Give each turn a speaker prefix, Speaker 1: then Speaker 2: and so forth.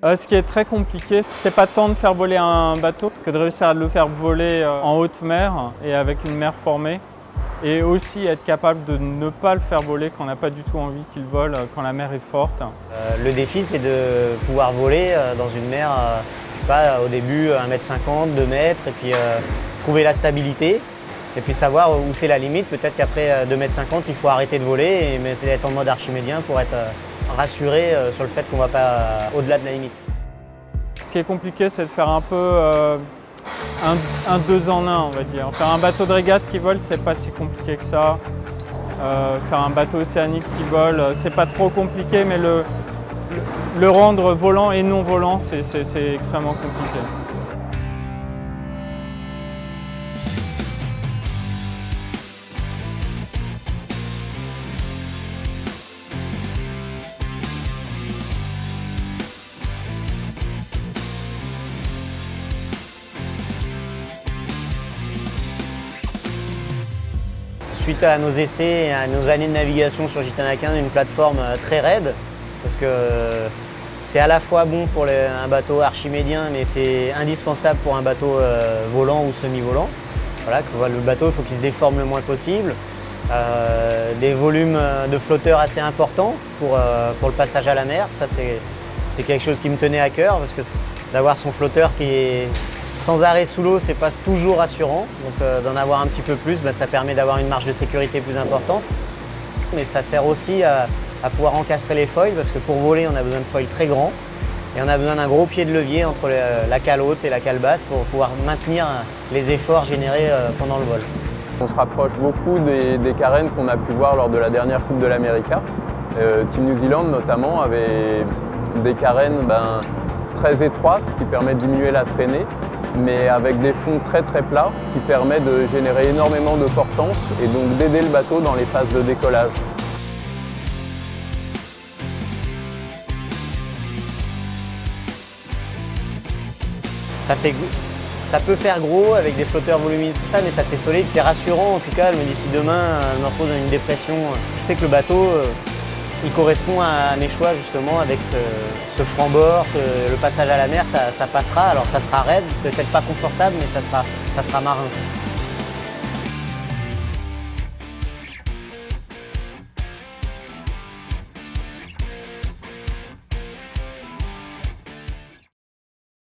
Speaker 1: Ce qui est très compliqué, c'est pas tant de faire voler un bateau que de réussir à le faire voler en haute mer et avec une mer formée. Et aussi être capable de ne pas le faire voler quand on n'a pas du tout envie qu'il vole, quand la mer est forte.
Speaker 2: Le défi, c'est de pouvoir voler dans une mer, je sais pas, au début 1,50 m, 2 mètres, et puis trouver la stabilité, et puis savoir où c'est la limite. Peut-être qu'après 2,50 m, il faut arrêter de voler, mais c'est être en mode archimédien pour être rassuré sur le fait qu'on ne va pas au-delà de la limite.
Speaker 1: Ce qui est compliqué, c'est de faire un peu un 2 en 1, on va dire. Faire un bateau de régate qui vole, c'est pas si compliqué que ça. Faire un bateau océanique qui vole, c'est pas trop compliqué, mais le rendre volant et non volant, c'est extrêmement compliqué.
Speaker 2: Suite à nos essais et à nos années de navigation sur Gitana 15, une plateforme très raide, parce que c'est à la fois bon pour un bateau archimédien, mais c'est indispensable pour un bateau volant ou semi-volant. Voilà, le bateau, il faut qu'il se déforme le moins possible. Des volumes de flotteurs assez importants pour le passage à la mer. Ça, c'est quelque chose qui me tenait à cœur, parce que d'avoir son flotteur qui est sans arrêt sous l'eau, c'est pas toujours rassurant. Donc d'en avoir un petit peu plus, ça permet d'avoir une marge de sécurité plus importante. Mais ça sert aussi à pouvoir encastrer les foils, parce que pour voler, on a besoin de foils très grands. Et on a besoin d'un gros pied de levier entre la cale haute et la cale basse pour pouvoir maintenir les efforts générés pendant le vol.
Speaker 3: On se rapproche beaucoup des carènes qu'on a pu voir lors de la dernière Coupe de l'América. Team New Zealand notamment avait des carènes très étroites, ce qui permet de diminuer la traînée, mais avec des fonds très plats, ce qui permet de générer énormément de portance et donc d'aider le bateau dans les phases de décollage.
Speaker 2: Ça peut faire gros avec des flotteurs volumineux, tout ça, mais ça fait solide, c'est rassurant. En tout cas, je me dis si demain je me retrouve dans une dépression, je sais que le bateau il correspond à mes choix justement, avec ce franc-bord, le passage à la mer, ça passera. Alors ça sera raide, peut-être pas confortable, mais ça sera marin.